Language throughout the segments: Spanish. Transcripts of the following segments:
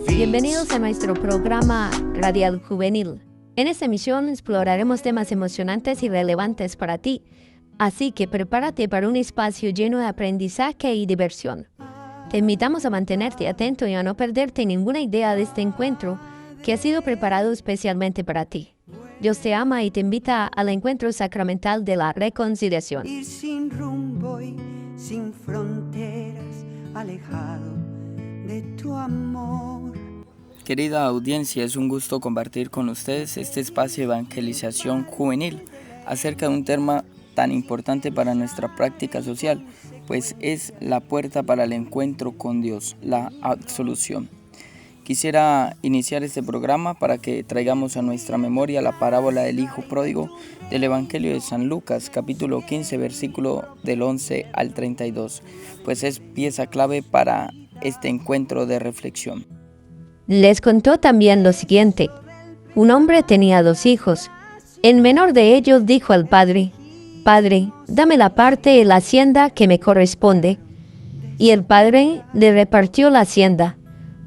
Bienvenidos a nuestro programa Radial Juvenil. En esta emisión exploraremos temas emocionantes y relevantes para ti, así que prepárate para un espacio lleno de aprendizaje y diversión. Te invitamos a mantenerte atento y a no perderte ninguna idea de este encuentro que ha sido preparado especialmente para ti. Dios te ama y te invita al encuentro sacramental de la reconciliación. Ir sin rumbo y sin fronteras, alejado de tu amor. Querida audiencia, es un gusto compartir con ustedes este espacio de evangelización juvenil acerca de un tema tan importante para nuestra práctica social, pues es la puerta para el encuentro con Dios, la absolución. Quisiera iniciar este programa para que traigamos a nuestra memoria la parábola del Hijo Pródigo del Evangelio de San Lucas, capítulo 15, versículo del 11 al 32, pues es pieza clave para este encuentro de reflexión. Les contó también lo siguiente: un hombre tenía 2 hijos. El menor de ellos dijo al padre: «Padre, dame la parte de la hacienda que me corresponde». Y el padre le repartió la hacienda.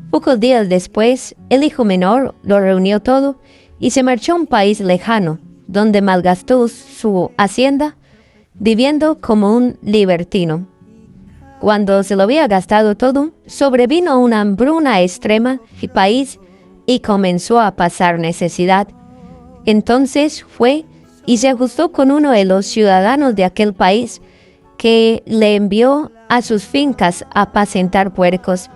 Pocos días después, el hijo menor lo reunió todo y se marchó a un país lejano, donde malgastó su hacienda, viviendo como un libertino. Cuando se lo había gastado todo, sobrevino una hambruna extrema en el país y comenzó a pasar necesidad. Entonces fue y se ajustó con uno de los ciudadanos de aquel país, que le envió a sus fincas a apacentar puercos.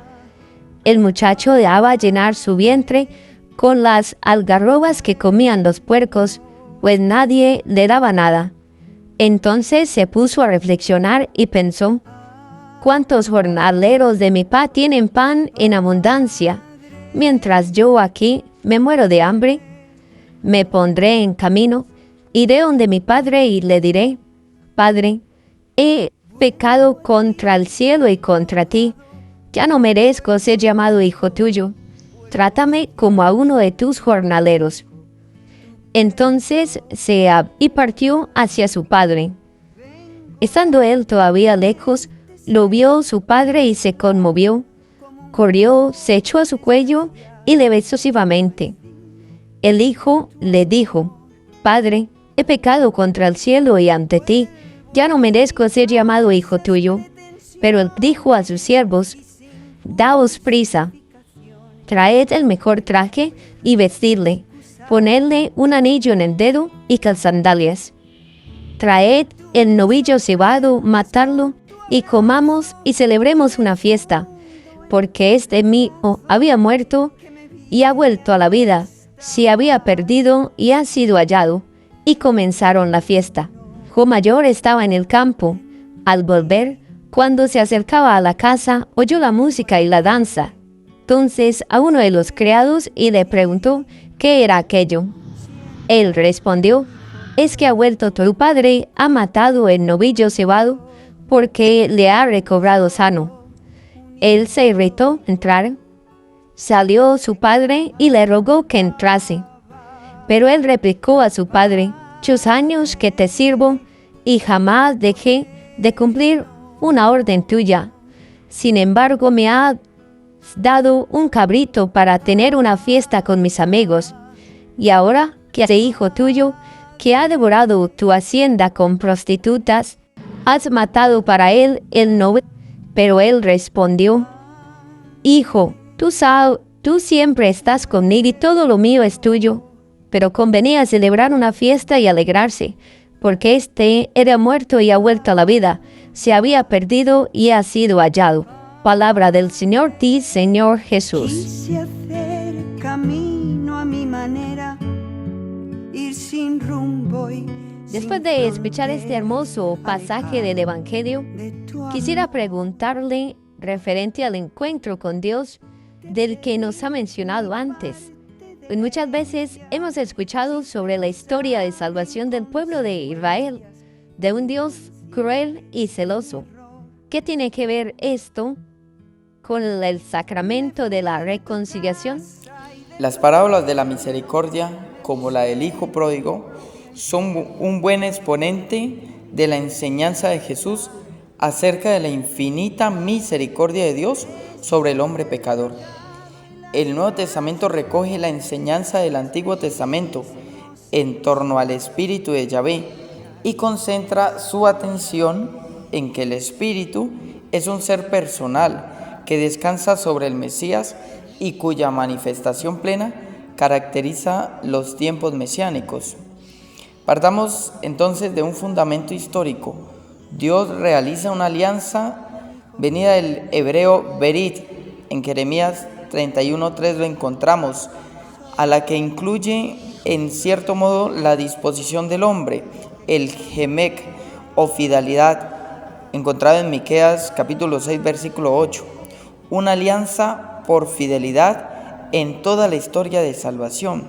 El muchacho dejaba llenar su vientre con las algarrobas que comían los puercos, pues nadie le daba nada. Entonces se puso a reflexionar y pensó: ¿cuántos jornaleros de mi pa tienen pan en abundancia, mientras yo aquí me muero de hambre? Me pondré en camino, iré donde mi padre y le diré: Padre, he pecado contra el cielo y contra ti. Ya no merezco ser llamado hijo tuyo. Trátame como a uno de tus jornaleros. Entonces y partió hacia su padre. Estando él todavía lejos, lo vio su padre y se conmovió. Corrió, se echó a su cuello y le besó efusivamente. El hijo le dijo: Padre, he pecado contra el cielo y ante ti. Ya no merezco ser llamado hijo tuyo. Pero él dijo a sus siervos: Daos prisa, traed el mejor traje y vestidle, ponedle un anillo en el dedo y calzandalias. Traed el novillo cebado, matadlo, y comamos y celebremos una fiesta, porque este mío había muerto y ha vuelto a la vida, se había perdido y ha sido hallado. Y comenzaron la fiesta. Hijo mayor estaba en el campo. Al volver, cuando se acercaba a la casa, oyó la música y la danza. Entonces a uno de los criados y le preguntó qué era aquello. Él respondió: es que ha vuelto tu padre, ha matado el novillo cebado, porque le ha recobrado sano. Él se irritó entrar. Salió su padre y le rogó que entrase. Pero él replicó a su padre: 8 años que te sirvo y jamás dejé de cumplir una orden tuya. Sin embargo, me has dado un cabrito para tener una fiesta con mis amigos. Y ahora que ese hijo tuyo, que ha devorado tu hacienda con prostitutas, has matado para él el novillo. Pero él respondió: Hijo, tú siempre estás conmigo y todo lo mío es tuyo. Pero convenía celebrar una fiesta y alegrarse, porque este era muerto y ha vuelto a la vida, se había perdido y ha sido hallado. Palabra del Señor, ti, Señor Jesús. Quise hacer camino a mi manera, ir sin rumbo y Después de escuchar este hermoso pasaje del Evangelio, quisiera preguntarle referente al encuentro con Dios del que nos ha mencionado antes. Muchas veces hemos escuchado sobre la historia de salvación del pueblo de Israel, de un Dios cruel y celoso. ¿Qué tiene que ver esto con el sacramento de la reconciliación? Las parábolas de la misericordia, como la del Hijo Pródigo, son un buen exponente de la enseñanza de Jesús acerca de la infinita misericordia de Dios sobre el hombre pecador. El Nuevo Testamento recoge la enseñanza del Antiguo Testamento en torno al Espíritu de Yahvé y concentra su atención en que el Espíritu es un ser personal que descansa sobre el Mesías y cuya manifestación plena caracteriza los tiempos mesiánicos. Partamos entonces de un fundamento histórico. Dios realiza una alianza, venida del hebreo berit, en Jeremías 31:3 lo encontramos, a la que incluye en cierto modo la disposición del hombre, el Gemec o fidelidad, encontrado en Miqueas capítulo 6 versículo 8, una alianza por fidelidad en toda la historia de salvación.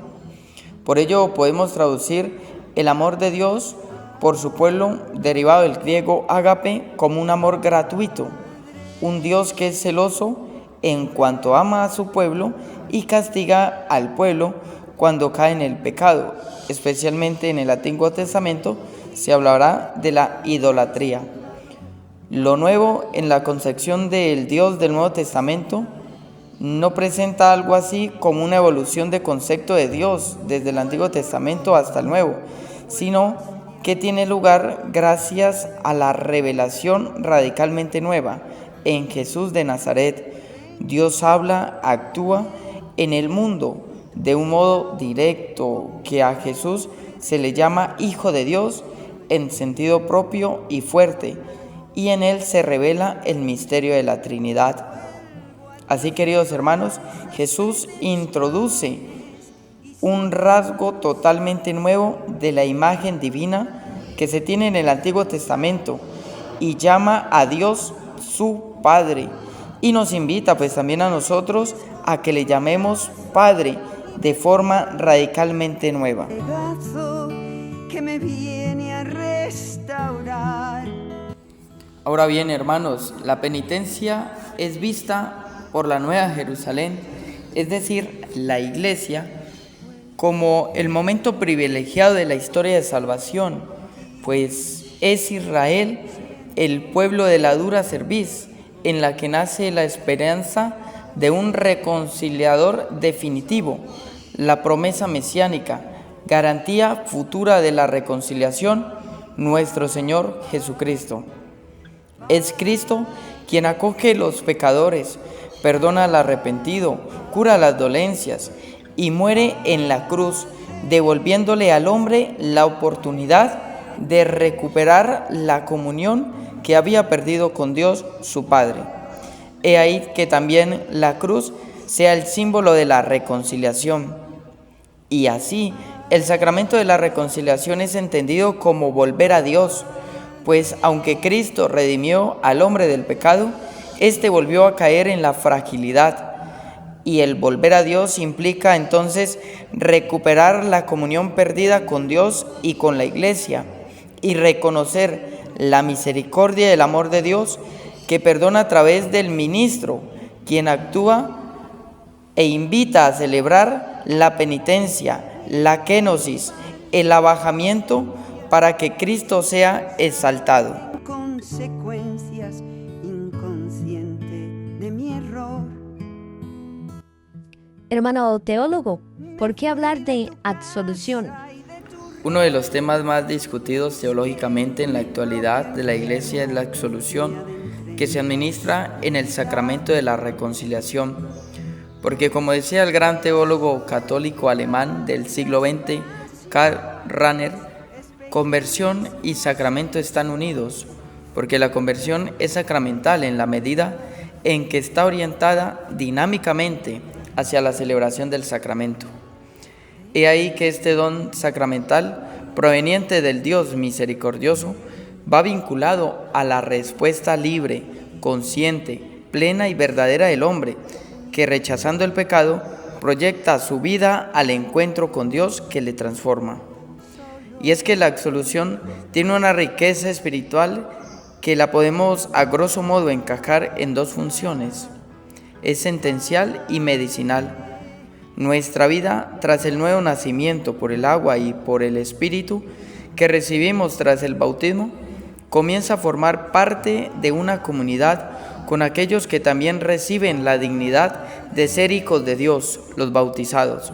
Por ello podemos traducir el amor de Dios por su pueblo, derivado del griego ágape, como un amor gratuito, un Dios que es celoso en cuanto ama a su pueblo y castiga al pueblo cuando cae en el pecado. Especialmente en el Antiguo Testamento se hablará de la idolatría. Lo nuevo en la concepción del Dios del Nuevo Testamento no presenta algo así como una evolución de concepto de Dios desde el Antiguo Testamento hasta el Nuevo, sino que tiene lugar gracias a la revelación radicalmente nueva en Jesús de Nazaret. Dios habla, actúa en el mundo de un modo directo, que a Jesús se le llama Hijo de Dios en sentido propio y fuerte, y en él se revela el misterio de la Trinidad. Así, queridos hermanos, Jesús introduce un rasgo totalmente nuevo de la imagen divina que se tiene en el Antiguo Testamento y llama a Dios su Padre, y nos invita pues también a nosotros a que le llamemos Padre de forma radicalmente nueva. Que me viene a restaurar. Ahora bien, hermanos, la penitencia es vista por la Nueva Jerusalén, es decir, la Iglesia, como el momento privilegiado de la historia de salvación, pues es Israel el pueblo de la dura cerviz, en la que nace la esperanza de un reconciliador definitivo, la promesa mesiánica, garantía futura de la reconciliación, nuestro Señor Jesucristo. Es Cristo quien acoge los pecadores, perdona al arrepentido, cura las dolencias y muere en la cruz, devolviéndole al hombre la oportunidad de recuperar la comunión que había perdido con Dios su Padre. He ahí que también la cruz sea el símbolo de la reconciliación. Y así, el sacramento de la reconciliación es entendido como volver a Dios, pues aunque Cristo redimió al hombre del pecado, éste volvió a caer en la fragilidad. Y el volver a Dios implica entonces recuperar la comunión perdida con Dios y con la Iglesia, y reconocer la misericordia y el amor de Dios que perdona a través del ministro, quien actúa e invita a celebrar la penitencia, la kénosis, el abajamiento, para que Cristo sea exaltado. Consecuencias inconsciente de mi error. Hermano teólogo, ¿por qué hablar de absolución? Uno de los temas más discutidos teológicamente en la actualidad de la Iglesia es la absolución, que se administra en el sacramento de la reconciliación. Porque, como decía el gran teólogo católico alemán del siglo XX, Karl Rahner, conversión y sacramento están unidos, porque la conversión es sacramental en la medida en que está orientada dinámicamente hacia la celebración del sacramento. He ahí que este don sacramental, proveniente del Dios misericordioso, va vinculado a la respuesta libre, consciente, plena y verdadera del hombre, que rechazando el pecado, proyecta su vida al encuentro con Dios que le transforma. Y es que la absolución tiene una riqueza espiritual que la podemos a grosso modo encajar en dos funciones: es sentencial y medicinal. Nuestra vida tras el nuevo nacimiento por el agua y por el Espíritu que recibimos tras el bautismo comienza a formar parte de una comunidad con aquellos que también reciben la dignidad de ser hijos de Dios, los bautizados.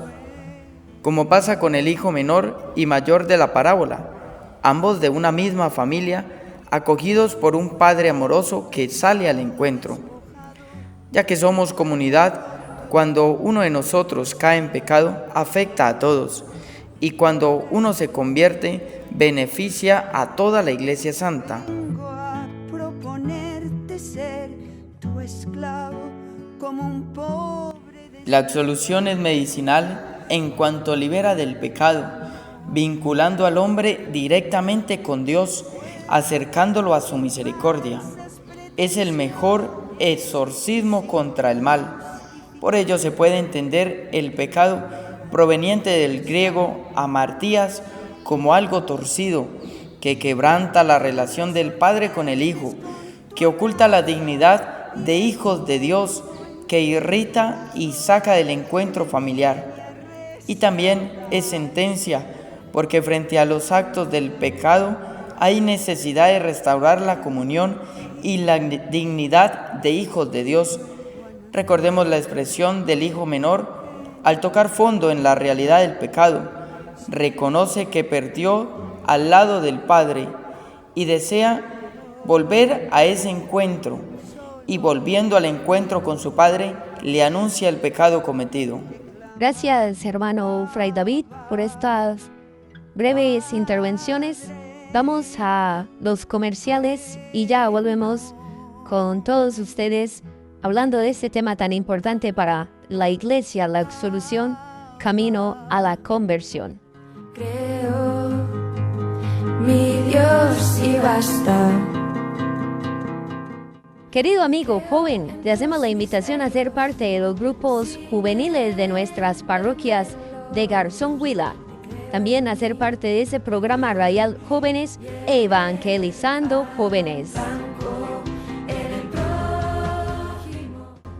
Como pasa con el hijo menor y mayor de la parábola, ambos de una misma familia, acogidos por un Padre amoroso que sale al encuentro. Ya que somos comunidad, cuando uno de nosotros cae en pecado, afecta a todos, y cuando uno se convierte, beneficia a toda la Iglesia Santa. A proponerte ser tu esclavo como un pobre de... La absolución es medicinal en cuanto libera del pecado, vinculando al hombre directamente con Dios, acercándolo a su misericordia. Es el mejor exorcismo contra el mal. Por ello se puede entender el pecado proveniente del griego amartías como algo torcido, que quebranta la relación del Padre con el Hijo, que oculta la dignidad de hijos de Dios, que irrita y saca del encuentro familiar. Y también es sentencia, porque frente a los actos del pecado hay necesidad de restaurar la comunión y la dignidad de hijos de Dios. Recordemos la expresión del hijo menor al tocar fondo en la realidad del pecado. Reconoce que perdió al lado del Padre y desea volver a ese encuentro, y volviendo al encuentro con su Padre, le anuncia el pecado cometido. Gracias, hermano Fray David, por estas breves intervenciones. Vamos a los comerciales y ya volvemos con todos ustedes hablando de este tema tan importante para la Iglesia, la absolución, camino a la conversión. Creo, mi Dios, y basta. Querido amigo joven, te hacemos la invitación a ser parte de los grupos juveniles de nuestras parroquias de Garzón Huila. También a ser parte de ese programa radial Jóvenes Evangelizando Jóvenes.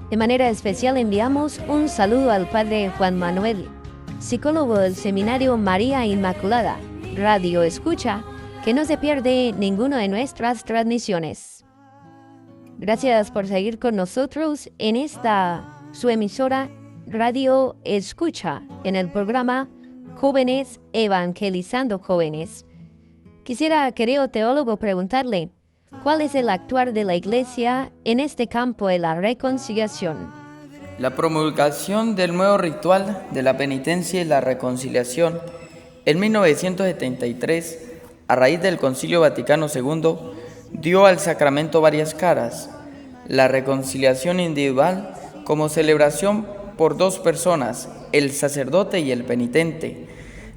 De manera especial enviamos un saludo al Padre Juan Manuel, psicólogo del Seminario María Inmaculada, Radio Escucha, que no se pierde ninguna de nuestras transmisiones. Gracias por seguir con nosotros en esta su emisora Radio Escucha, en el programa Jóvenes Evangelizando Jóvenes. Quisiera, querido teólogo, preguntarle, ¿cuál es el actuar de la Iglesia en este campo de la reconciliación? La promulgación del nuevo ritual de la penitencia y la reconciliación en 1973, a raíz del Concilio Vaticano II, dio al sacramento varias caras: la reconciliación individual como celebración por dos personas, el sacerdote y el penitente;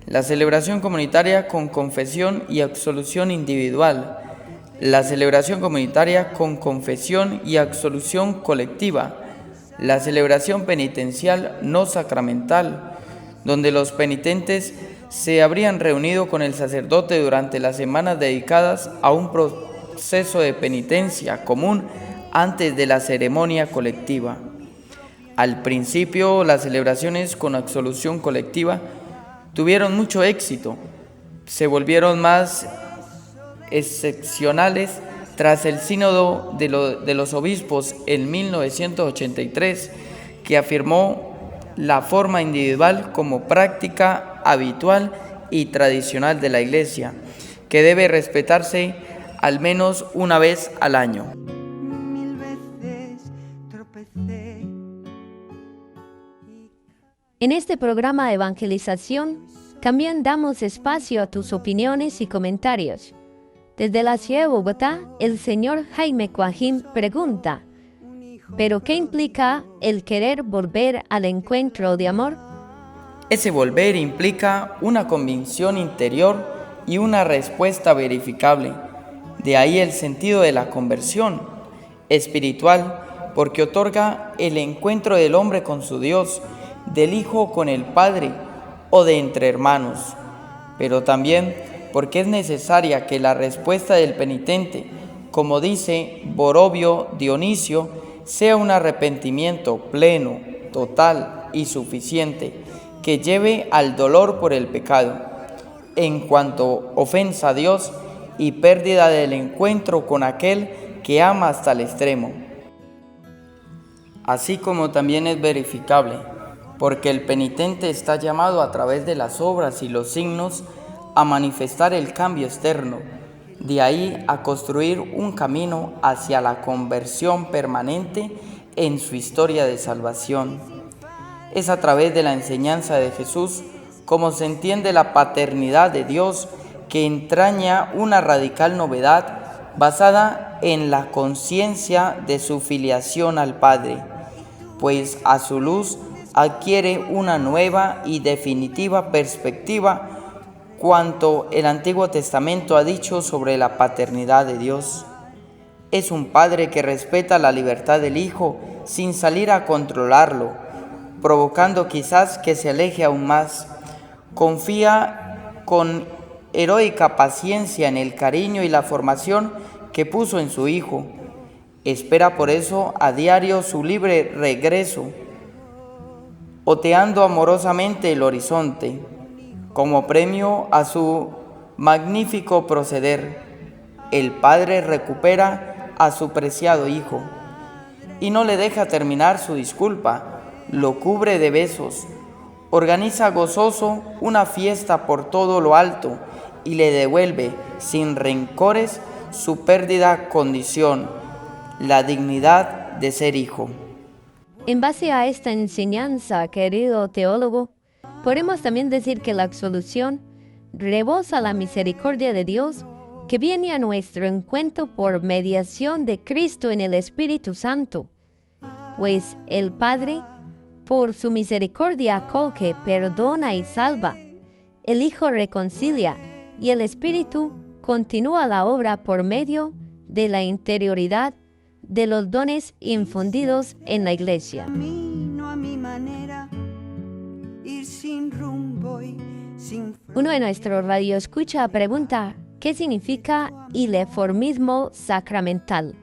la celebración comunitaria con confesión y absolución individual; la celebración comunitaria con confesión y absolución colectiva; la celebración penitencial no sacramental, donde los penitentes se habrían reunido con el sacerdote durante las semanas dedicadas a un proceso de penitencia común antes de la ceremonia colectiva. Al principio, las celebraciones con absolución colectiva tuvieron mucho éxito. Se volvieron más excepcionales tras el Sínodo de los Obispos en 1983, que afirmó la forma individual como práctica habitual y tradicional de la Iglesia, que debe respetarse al menos una vez al año. Mil veces tropecé. En este programa de evangelización, también damos espacio a tus opiniones y comentarios. Desde la ciudad de Bogotá, el señor Jaime Coajín pregunta, ¿pero qué implica el querer volver al encuentro de amor? Ese volver implica una convicción interior y una respuesta verificable. De ahí el sentido de la conversión espiritual, porque otorga el encuentro del hombre con su Dios, del Hijo con el Padre o de entre hermanos, pero también porque es necesaria que la respuesta del penitente, como dice Borovio Dionisio, sea un arrepentimiento pleno, total y suficiente, que lleve al dolor por el pecado, en cuanto ofensa a Dios, y pérdida del encuentro con aquel que ama hasta el extremo. Así como también es verificable, porque el penitente está llamado a través de las obras y los signos a manifestar el cambio externo, de ahí a construir un camino hacia la conversión permanente en su historia de salvación. Es a través de la enseñanza de Jesús como se entiende la paternidad de Dios, que entraña una radical novedad basada en la conciencia de su filiación al Padre, pues a su luz adquiere una nueva y definitiva perspectiva cuanto el Antiguo Testamento ha dicho sobre la paternidad de Dios. Es un padre que respeta la libertad del Hijo sin salir a controlarlo, provocando quizás que se aleje aún más. Confía con heroica paciencia en el cariño y la formación que puso en su Hijo. Espera por eso a diario su libre regreso, oteando amorosamente el horizonte, como premio a su magnífico proceder. El Padre recupera a su preciado Hijo y no le deja terminar su disculpa, lo cubre de besos, organiza gozoso una fiesta por todo lo alto y le devuelve sin rencores su perdida condición, la dignidad de ser hijo. En base a esta enseñanza, querido teólogo, podemos también decir que la absolución rebosa la misericordia de Dios que viene a nuestro encuentro por mediación de Cristo en el Espíritu Santo, pues el Padre, por su misericordia, acoge, perdona y salva, el Hijo reconcilia y el Espíritu continúa la obra por medio de la interioridad de los dones infundidos en la Iglesia. Camino a mi manera, ir sin rumbo y sin... Uno de nuestros radioescucha pregunta, ¿qué significa ileformismo sacramental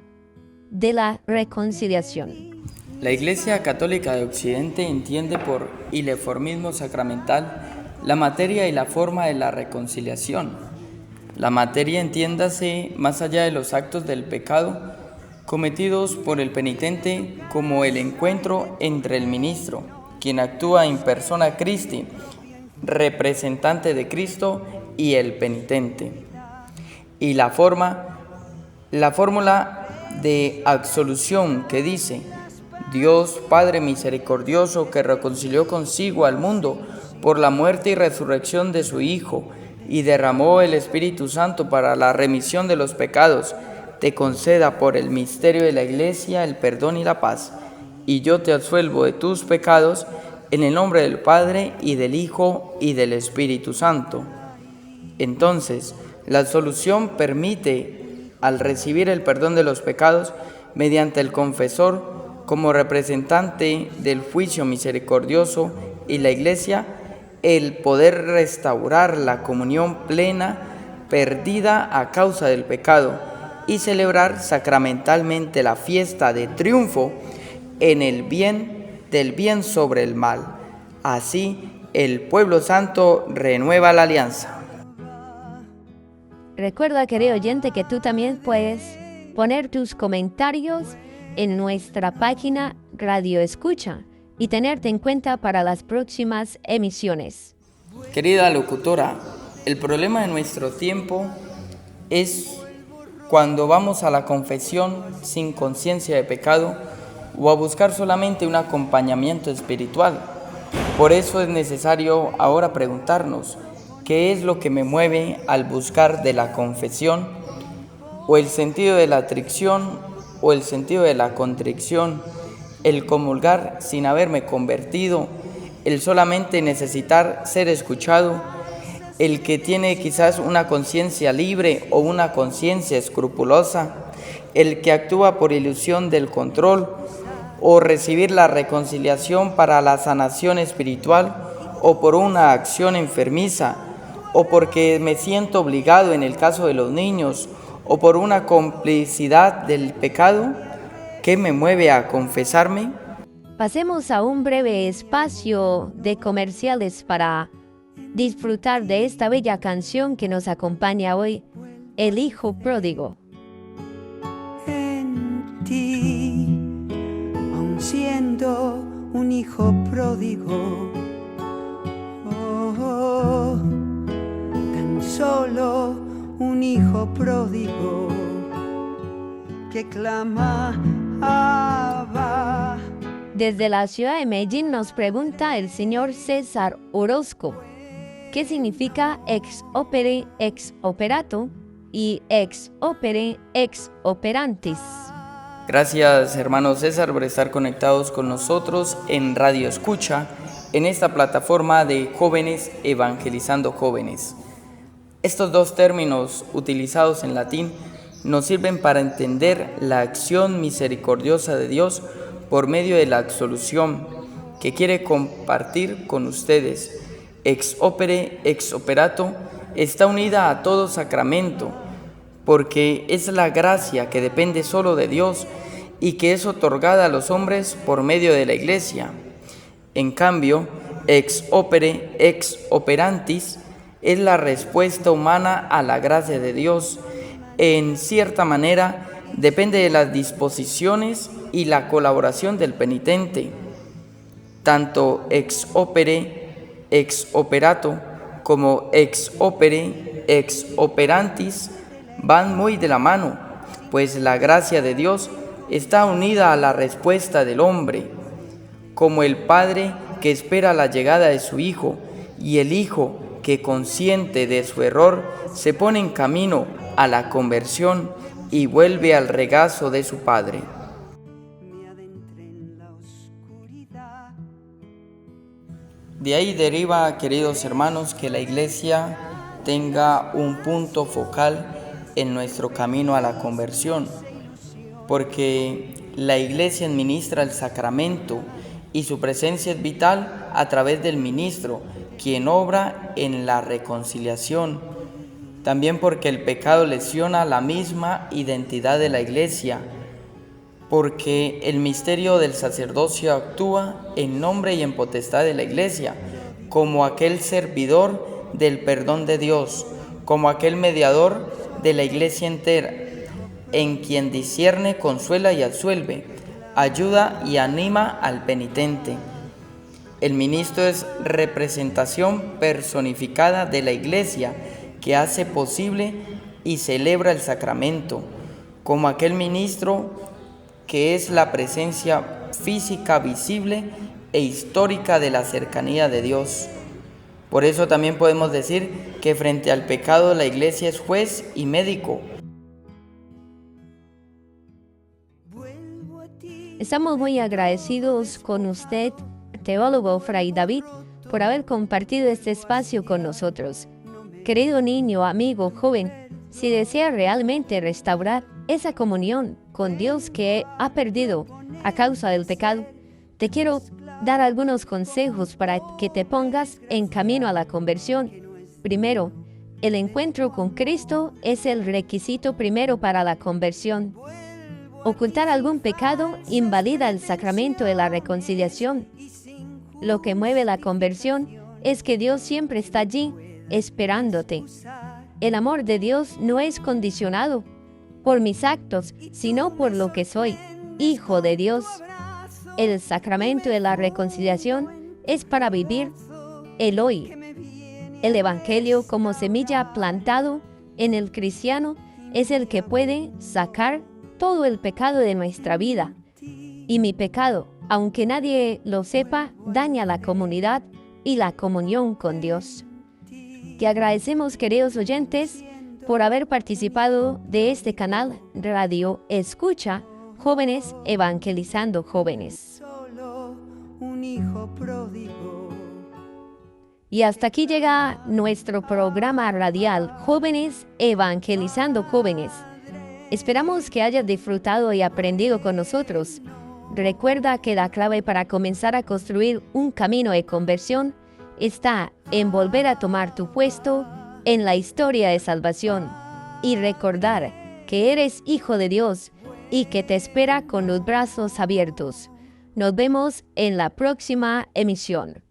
de la reconciliación? La Iglesia Católica de Occidente entiende por ileformismo sacramental la materia y la forma de la reconciliación. La materia, entiéndase, más allá de los actos del pecado cometidos por el penitente, como el encuentro entre el ministro, quien actúa en persona Christi, representante de Cristo, y el penitente. Y la fórmula de absolución que dice: Dios Padre misericordioso, que reconcilió consigo al mundo por la muerte y resurrección de su Hijo, y derramó el Espíritu Santo para la remisión de los pecados, te conceda por el misterio de la Iglesia el perdón y la paz. Y yo te absuelvo de tus pecados, en el nombre del Padre, y del Hijo, y del Espíritu Santo. Entonces, la absolución permite, al recibir el perdón de los pecados, mediante el confesor, como representante del juicio misericordioso y la Iglesia, el poder restaurar la comunión plena perdida a causa del pecado y celebrar sacramentalmente la fiesta de triunfo en el bien del bien sobre el mal. Así, el pueblo santo renueva la alianza. Recuerda, querido oyente, que tú también puedes poner tus comentarios en nuestra página Radio Escucha y tenerte en cuenta para las próximas emisiones. Querida locutora, el problema de nuestro tiempo es cuando vamos a la confesión sin conciencia de pecado o a buscar solamente un acompañamiento espiritual. Por eso es necesario ahora preguntarnos, ¿qué es lo que me mueve al buscar de la confesión? ¿O el sentido de la atracción o el sentido de la contrición? El comulgar sin haberme convertido, el solamente necesitar ser escuchado, el que tiene quizás una conciencia libre o una conciencia escrupulosa, el que actúa por ilusión del control, o recibir la reconciliación para la sanación espiritual, o por una acción enfermiza, o porque me siento obligado en el caso de los niños, o por una complicidad del pecado. ¿Qué me mueve a confesarme? Pasemos a un breve espacio de comerciales para disfrutar de esta bella canción que nos acompaña hoy, el hijo pródigo. En ti, aun siendo un hijo pródigo, oh, tan solo un hijo pródigo que clama Abba. Desde la ciudad de Medellín nos pregunta el señor César Orozco, ¿qué significa ex opere ex operato y ex opere ex operantis? Gracias, hermano César, por estar conectados con nosotros en Radio Escucha, en esta plataforma de jóvenes evangelizando jóvenes. Estos dos términos utilizados en latín nos sirven para entender la acción misericordiosa de Dios por medio de la absolución que quiere compartir con ustedes. Ex opere, ex operato, está unida a todo sacramento, porque es la gracia que depende solo de Dios y que es otorgada a los hombres por medio de la Iglesia. En cambio, ex opere, ex operantis, es la respuesta humana a la gracia de Dios. En cierta manera, depende de las disposiciones y la colaboración del penitente. Tanto ex opere, ex operato, como ex opere, ex operantis van muy de la mano, pues la gracia de Dios está unida a la respuesta del hombre, como el padre que espera la llegada de su hijo y el hijo que, consciente de su error, se pone en camino a la conversión y vuelve al regazo de su padre. De ahí deriva, queridos hermanos, que la Iglesia tenga un punto focal en nuestro camino a la conversión, porque la Iglesia administra el sacramento y su presencia es vital a través del ministro, quien obra en la reconciliación. También porque el pecado lesiona la misma identidad de la Iglesia, porque el misterio del sacerdocio actúa en nombre y en potestad de la Iglesia, como aquel servidor del perdón de Dios, como aquel mediador de la Iglesia entera, en quien discierne, consuela y absuelve, ayuda y anima al penitente. El ministro es representación personificada de la Iglesia, que hace posible y celebra el sacramento, como aquel ministro que es la presencia física, visible e histórica de la cercanía de Dios. Por eso también podemos decir que frente al pecado la Iglesia es juez y médico. Estamos muy agradecidos con usted, teólogo Fray David, por haber compartido este espacio con nosotros. Querido niño, amigo, joven, si desea realmente restaurar esa comunión con Dios que ha perdido a causa del pecado, te quiero dar algunos consejos para que te pongas en camino a la conversión. Primero, el encuentro con Cristo es el requisito primero para la conversión. Ocultar algún pecado invalida el sacramento de la reconciliación. Lo que mueve la conversión es que Dios siempre está allí, esperándote. El amor de Dios no es condicionado por mis actos, sino por lo que soy, hijo de Dios. El sacramento de la reconciliación es para vivir el hoy. El Evangelio, como semilla plantado en el cristiano, es el que puede sacar todo el pecado de nuestra vida. Y mi pecado, aunque nadie lo sepa, daña la comunidad y la comunión con Dios. Te agradecemos, queridos oyentes, por haber participado de este canal Radio Escucha, Jóvenes Evangelizando Jóvenes. Y hasta aquí llega nuestro programa radial Jóvenes Evangelizando Jóvenes. Esperamos que hayas disfrutado y aprendido con nosotros. Recuerda que la clave para comenzar a construir un camino de conversión está en volver a tomar tu puesto en la historia de salvación y recordar que eres hijo de Dios y que te espera con los brazos abiertos. Nos vemos en la próxima emisión.